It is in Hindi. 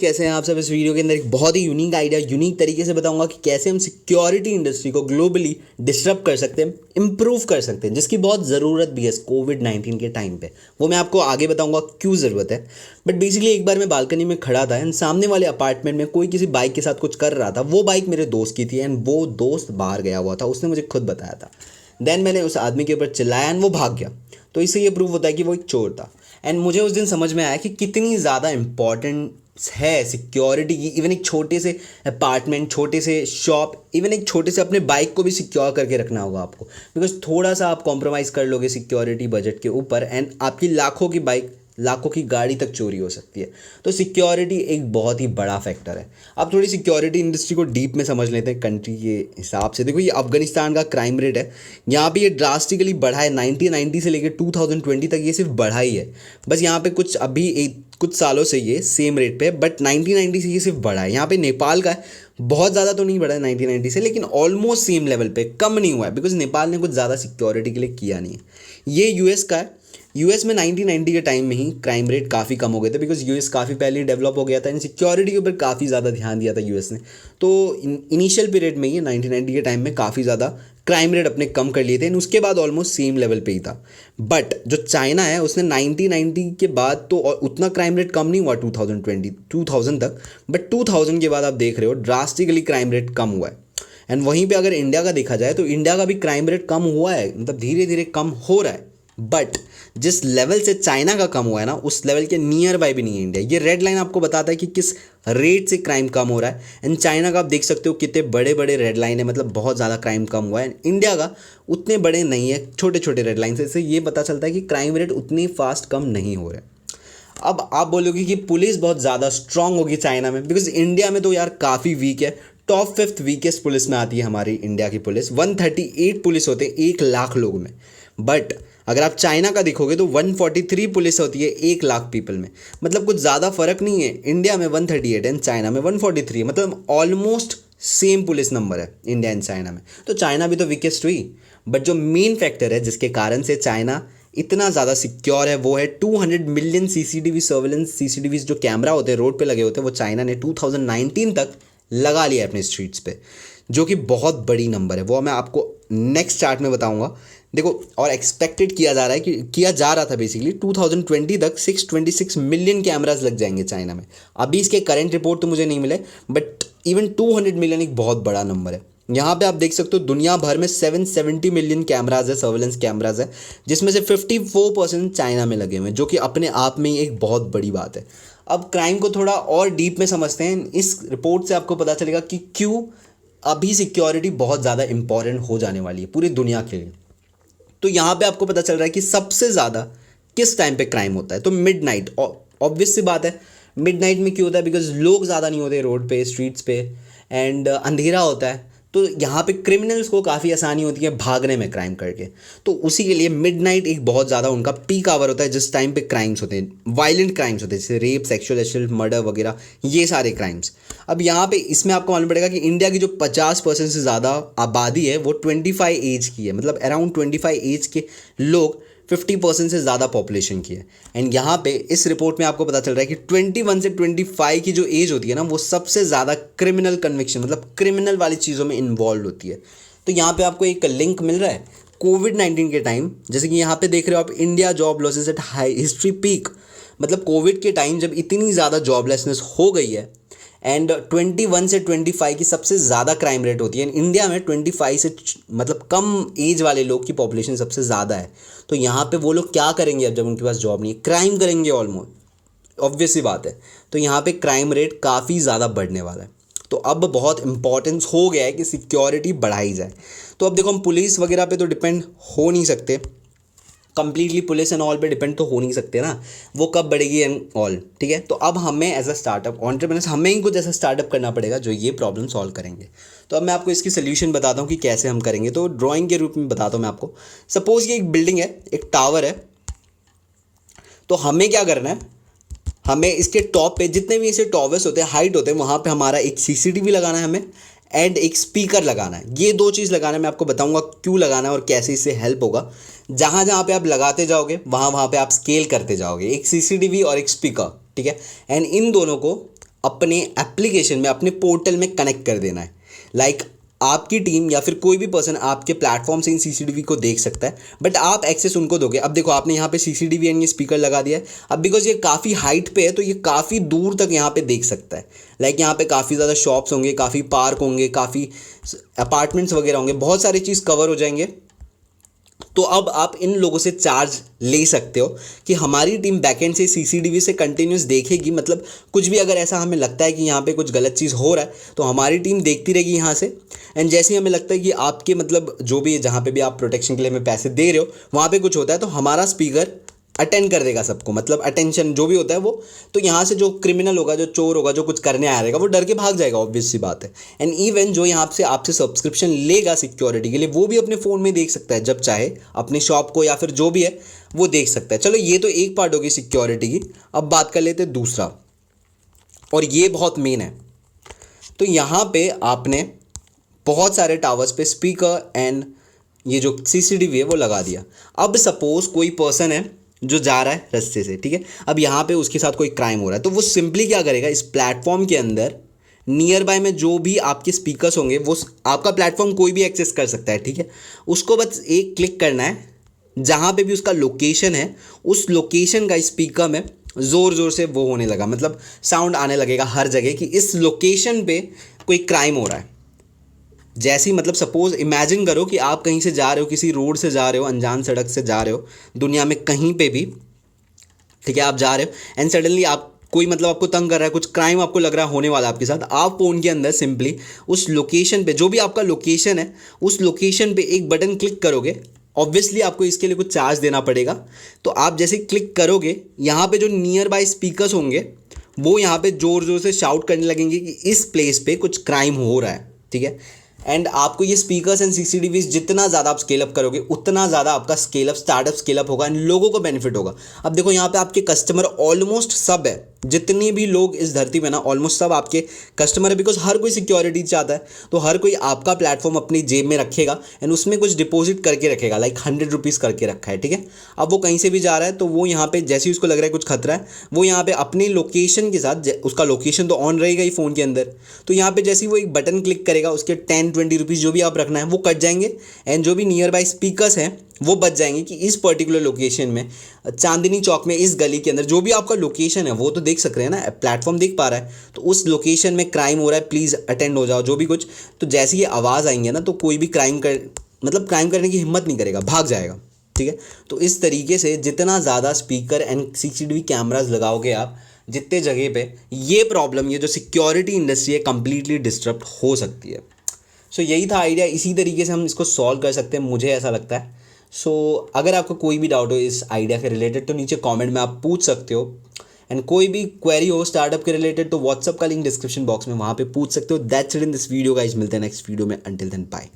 कैसे हैं आप सब। इस वीडियो के अंदर एक बहुत ही यूनिक आइडिया यूनिक तरीके से बताऊंगा कि कैसे हम सिक्योरिटी इंडस्ट्री को ग्लोबली डिस्टर्ब कर सकते हैं, इंप्रूव कर सकते हैं, जिसकी बहुत ज़रूरत भी है कोविड-19 के टाइम पे। वो मैं आपको आगे बताऊंगा क्यों ज़रूरत है। बट बेसिकली एक बार मैं बालकनी में खड़ा था एंड सामने वाले अपार्टमेंट में कोई किसी बाइक के साथ कुछ कर रहा था। वो बाइक मेरे दोस्त की थी एंड वो दोस्त बाहर गया हुआ था, उसने मुझे खुद बताया था। देन मैंने उस आदमी के ऊपर चिल्लाया एंड वो भाग गया। तो इससे ये प्रूव होता है कि वो एक चोर था। एंड मुझे उस दिन समझ में आया कि कितनी ज़्यादा इंपॉर्टेंट है सिक्योरिटी की। इवन एक छोटे से अपार्टमेंट, छोटे से शॉप, इवन एक छोटे से अपने बाइक को भी सिक्योर करके रखना होगा आपको। बिकॉज थोड़ा सा आप कॉम्प्रोमाइज़ कर लोगे सिक्योरिटी बजट के ऊपर एंड आपकी लाखों की बाइक, लाखों की गाड़ी तक चोरी हो सकती है। तो सिक्योरिटी एक बहुत ही बड़ा फैक्टर है। अब थोड़ी सिक्योरिटी इंडस्ट्री को डीप में समझ लेते हैं कंट्री के हिसाब से। देखो, ये अफगानिस्तान का क्राइम रेट है, यहाँ पे ये ड्रास्टिकली बढ़ा है। 1990 से लेकर 2020 तक ये सिर्फ बढ़ा ही है। बस यहाँ पे कुछ सालों से ये सेम रेट पे है, बट 1990 से ये सिर्फ बढ़ा है। यहाँ पे नेपाल का है, बहुत ज़्यादा तो नहीं बढ़ा है 1990 से, लेकिन ऑलमोस्ट सेम लेवल पे, कम नहीं हुआ है। बिकॉज नेपाल ने कुछ ज़्यादा सिक्योरिटी के लिए किया नहीं है। ये यूएस का है। यूएस में 1990 के टाइम में ही क्राइम रेट काफ़ी कम हो गए थे, बिकॉज यूएस काफ़ी पहले डेवलप हो गया था एंड सिक्योरिटी के ऊपर काफ़ी ज़्यादा ध्यान दिया था यूएस ने। तो इनिशियल पीरियड में ही 1990 के टाइम में काफ़ी ज़्यादा क्राइम रेट अपने कम कर लिए थे एंड उसके बाद ऑलमोस्ट सेम लेवल पे ही था। बट जो चाइना है उसने 1990 के बाद तो उतना क्राइम रेट कम नहीं हुआ 2000 तक, बट 2000 के बाद आप देख रहे हो ड्रास्टिकली क्राइम रेट कम हुआ है। एंड वहीं पे अगर इंडिया का देखा जाए तो इंडिया का भी क्राइम रेट कम हुआ है, मतलब धीरे धीरे कम हो रहा है। बट जिस लेवल से चाइना का कम हुआ है ना, उस लेवल के नियर बाय भी नहीं है इंडिया। ये रेड लाइन आपको बताता है कि किस रेट से क्राइम कम हो रहा है। एंड चाइना का आप देख सकते हो कितने बड़े बड़े रेड लाइन है, मतलब बहुत ज़्यादा क्राइम कम हुआ है। इंडिया का उतने बड़े नहीं है, छोटे छोटे रेड लाइन से। इससे ये पता चलता है कि क्राइम रेट उतनी फास्ट कम नहीं हो रहे। अब आप बोलोगे कि पुलिस बहुत ज़्यादा स्ट्रांग होगी चाइना में, बिकॉज इंडिया में तो यार काफ़ी वीक है। टॉप 5th वीकेस्ट पुलिस में आती है हमारी इंडिया की पुलिस। 138 पुलिस होते हैं 1 लाख लोग में। बट अगर आप चाइना का देखोगे तो 143 पुलिस होती है 1 लाख पीपल में। मतलब कुछ ज़्यादा फर्क नहीं है। इंडिया में 138 एंड चाइना में 143, मतलब ऑलमोस्ट सेम पुलिस नंबर है इंडिया एंड चाइना में। तो चाइना भी तो वीकेस्ट हुई। बट जो मेन फैक्टर है जिसके कारण से चाइना इतना ज़्यादा सिक्योर है वो है 200 मिलियन सीसीटीवी सर्वेलेंस, सीसीटीवीज जो कैमरा होते हैं रोड पे लगे होते हैं, वो चाइना ने 2019 तक लगा लिया है अपने स्ट्रीट्स पे, जो कि बहुत बड़ी नंबर है। वो मैं आपको नेक्स्ट चार्ट में बताऊंगा। देखो, और एक्सपेक्टेड किया जा रहा था बेसिकली 2020 तक 626 मिलियन कैमराज लग जाएंगे चाइना में। अभी इसके करंट रिपोर्ट तो मुझे नहीं मिले, बट इवन 200 मिलियन एक बहुत बड़ा नंबर है। यहाँ पे आप देख सकते हो दुनिया भर में 770 मिलियन कैमराज है, सर्वेलेंस कैमराज है, जिसमें से 54% चाइना में लगे हुए हैं, जो कि अपने आप में ही एक बहुत बड़ी बात है। अब क्राइम को थोड़ा और डीप में समझते हैं। इस रिपोर्ट से आपको पता चलेगा कि क्यों अभी सिक्योरिटी बहुत ज़्यादा इंपॉर्टेंट हो जाने वाली है पूरी दुनिया के लिए। तो यहाँ पे आपको पता चल रहा है कि सबसे ज़्यादा किस टाइम पे क्राइम होता है। तो मिड नाइट, ऑब्वियस सी बात है। मिड नाइट में क्यों होता है? बिकॉज लोग ज़्यादा नहीं होते रोड पे, स्ट्रीट्स पे, एंड अंधेरा होता है। तो यहाँ पे क्रिमिनल्स को काफ़ी आसानी होती है भागने में क्राइम करके। तो उसी के लिए मिड नाइट एक बहुत ज़्यादा उनका पीक आवर होता है, जिस टाइम पे क्राइम्स होते हैं, वायलेंट क्राइम्स होते हैं, जैसे रेप, सेक्सुअल असल्ट, मर्डर वगैरह, ये सारे क्राइम्स। अब यहाँ पे इसमें आपको मालूम पड़ेगा कि इंडिया की जो 50% से ज़्यादा आबादी है वो 25 एज की है, मतलब अराउंड 25 एज के लोग 50% से ज़्यादा पॉपुलेशन की है। एंड यहाँ पे इस रिपोर्ट में आपको पता चल रहा है कि 21 से 25 की जो एज होती है ना, वो सबसे ज़्यादा क्रिमिनल कन्विक्शन, मतलब क्रिमिनल वाली चीज़ों में इन्वॉल्व होती है। तो यहाँ पे आपको एक लिंक मिल रहा है कोविड-19 के टाइम। जैसे कि यहाँ पे देख रहे हो आप, India job losses at high history peak. मतलब कोविड के टाइम जब इतनी ज़्यादा जॉबलेसनेस हो गई है एंड 21 से 25 की सबसे ज़्यादा क्राइम रेट होती है। इंडिया में 25 से मतलब कम एज वाले लोग की पॉपुलेशन सबसे ज़्यादा है। तो यहाँ पे वो लोग क्या करेंगे अब जब उनके पास जॉब नहीं है? क्राइम करेंगे ऑलमोस्ट, ऑब्वियस सी बात है। तो यहाँ पे क्राइम रेट काफ़ी ज़्यादा बढ़ने वाला है। तो अब बहुत इंपॉर्टेंस हो गया है कि सिक्योरिटी बढ़ाई जाए। तो अब देखो, हम पुलिस वगैरह पे तो डिपेंड हो नहीं सकते, कंप्लीटली पुलिस एंड ऑल पे डिपेंड तो हो नहीं सकते ना, वो कब बढ़ेगी एंड ऑल, ठीक है। तो अब हमें एज अ स्टार्टअप एंटरप्रेन्योर्स, हमें ही कुछ ऐसा स्टार्टअप करना पड़ेगा जो ये प्रॉब्लम सॉल्व करेंगे। तो अब मैं आपको इसकी सोल्यूशन बताता हूँ कि कैसे हम करेंगे। तो ड्राइंग के रूप में बताता हूँ मैं आपको। सपोज ये एक बिल्डिंग है, एक टावर है। तो हमें क्या करना है, हमें इसके टॉप पे जितने भी ऐसे टॉवर्स होते हैं, हाइट होते हैं, वहाँ पे हमारा एक सीसीटीवी लगाना है हमें, एंड एक स्पीकर लगाना है। ये दो चीज़ लगाना है। मैं आपको बताऊंगा क्यों लगाना है और कैसे इससे हेल्प होगा। जहाँ जहाँ पे आप लगाते जाओगे वहाँ वहाँ पे आप स्केल करते जाओगे, एक सीसीटीवी और एक स्पीकर, ठीक है। एंड इन दोनों को अपने एप्लीकेशन में, अपने पोर्टल में कनेक्ट कर देना है। लाइक आपकी टीम या फिर कोई भी पर्सन आपके प्लेटफॉर्म से इन सीसीटीवी को देख सकता है, बट आप एक्सेस उनको दोगे। अब देखो आपने यहाँ पे सीसीटीवी एंड ये स्पीकर लगा दिया है। अब बिकॉज ये काफ़ी हाइट पे है तो ये काफ़ी दूर तक यहाँ पे देख सकता है। लाइक यहाँ पे काफ़ी ज़्यादा शॉप्स होंगे, काफ़ी पार्क होंगे, काफ़ी अपार्टमेंट्स वगैरह होंगे, बहुत सारी चीज़ कवर हो जाएंगे। तो अब आप इन लोगों से चार्ज ले सकते हो कि हमारी टीम बैकएंड से सीसीटीवी से कंटिन्यूस देखेगी। मतलब कुछ भी अगर ऐसा हमें लगता है कि यहाँ पे कुछ गलत चीज़ हो रहा है तो हमारी टीम देखती रहेगी यहाँ से। एंड जैसे ही हमें लगता है कि आपके मतलब जो भी जहाँ पे भी आप प्रोटेक्शन के लिए हमें पैसे दे रहे हो वहाँ पे कुछ होता है तो हमारा स्पीकर अटेंड कर देगा सबको, मतलब अटेंशन जो भी होता है वो। तो यहाँ से जो क्रिमिनल होगा, जो चोर होगा, जो कुछ करने आया रहेगा वो डर के भाग जाएगा, ऑब्वियस सी बात है। एंड इवन जो यहाँ से आपसे सब्सक्रिप्शन लेगा सिक्योरिटी के लिए वो भी अपने फ़ोन में देख सकता है, जब चाहे अपने शॉप को या फिर जो भी है वो देख सकता है। चलो ये तो एक पार्ट होगी सिक्योरिटी की। अब बात कर लेते हैं दूसरा, और ये बहुत मेन है। तो यहाँ पे आपने बहुत सारे टावर्स पे स्पीकर एंड ये जो सीसीटीवी है वो लगा दिया। अब सपोज कोई पर्सन है जो जा रहा है रास्ते से, ठीक है, अब यहाँ पे उसके साथ कोई क्राइम हो रहा है तो वो सिंपली क्या करेगा, इस प्लेटफॉर्म के अंदर नियर बाय में जो भी आपके स्पीकर्स होंगे वो आपका प्लेटफॉर्म कोई भी एक्सेस कर सकता है, ठीक है। उसको बस एक क्लिक करना है, जहाँ पे भी उसका लोकेशन है उस लोकेशन का स्पीकर में ज़ोर ज़ोर से वो होने लगा, मतलब साउंड आने लगेगा हर जगह कि इस लोकेशन पे कोई क्राइम हो रहा है। जैसे ही मतलब सपोज इमेजिन करो कि आप कहीं से जा रहे हो, किसी रोड से जा रहे हो, अनजान सड़क से जा रहे हो, दुनिया में कहीं पे भी, ठीक है, आप जा रहे हो एंड सडनली आप कोई मतलब आपको तंग कर रहा है, कुछ क्राइम आपको लग रहा है होने वाला आपके साथ। आप फ़ोन के अंदर सिंपली उस लोकेशन पे, जो भी आपका लोकेशन है उस लोकेशन पे एक बटन क्लिक करोगे। ऑब्वियसली आपको इसके लिए कुछ चार्ज देना पड़ेगा। तो आप जैसे क्लिक करोगे यहाँ पे जो नियर बाय स्पीकर्स होंगे वो यहाँ पे ज़ोर ज़ोर से शाउट करने लगेंगे कि इस प्लेस पे कुछ क्राइम हो रहा है, ठीक है। एंड आपको ये स्पीकर्स एंड सीसीटीवीज जितना ज़्यादा आप स्केल अप करोगे उतना ज़्यादा आपका स्टार्टअप स्केल अप होगा एंड लोगों को बेनिफिट होगा। अब देखो यहाँ पे आपके कस्टमर ऑलमोस्ट सब है, जितने भी लोग इस धरती में ना ऑलमोस्ट सब आपके कस्टमर है, बिकॉज हर कोई सिक्योरिटी चाहता है। तो हर कोई आपका प्लेटफॉर्म अपनी जेब में रखेगा एंड उसमें कुछ डिपॉजिट करके रखेगा, लाइक 100 रुपीज़ करके रखा है, ठीक है। अब वो कहीं से भी जा रहा है तो वो यहाँ पे जैसे ही उसको लग रहा है कुछ खतरा है वो यहाँ पे अपने लोकेशन के साथ, उसका लोकेशन तो ऑन रहेगा ही फ़ोन के अंदर, तो यहाँ पे जैसे ही वो एक बटन क्लिक करेगा उसके 10-20 रुपीज़ जो भी आप रखना है वो कट जाएंगे एंड जो भी नियर बाय स्पीकर्स हैं वो बच जाएंगे कि इस पर्टिकुलर लोकेशन में, चांदनी चौक में, इस गली के अंदर जो भी आपका लोकेशन है वो तो देख सक रहे हैं ना, प्लेटफॉर्म देख पा रहा है, तो उस लोकेशन में क्राइम हो रहा है, प्लीज़ अटेंड हो जाओ, जो भी कुछ। तो जैसे ये आवाज़ आएंगे ना तो कोई भी क्राइम करने की हिम्मत नहीं करेगा, भाग जाएगा, ठीक है। तो इस तरीके से जितना ज़्यादा स्पीकर एंड सीसीटीवी कैमराज लगाओगे आप जितने जगह पे, ये प्रॉब्लम, ये जो सिक्योरिटी इंडस्ट्री है कंप्लीटली डिस्टर्ब हो सकती है। सो यही था आइडिया, इसी तरीके से हम इसको सॉल्व कर सकते हैं, मुझे ऐसा लगता है। सो अगर आपको कोई भी डाउट हो इस आइडिया के रिलेटेड तो नीचे कमेंट में आप पूछ सकते हो। एंड कोई भी क्वेरी हो स्टार्टअप के रिलेटेड तो व्हाट्सअप का लिंक डिस्क्रिप्शन बॉक्स में, वहाँ पे पूछ सकते हो। That's it in this video guys, मिलते हैं नेक्स्ट वीडियो में, अंटिल देन बाय।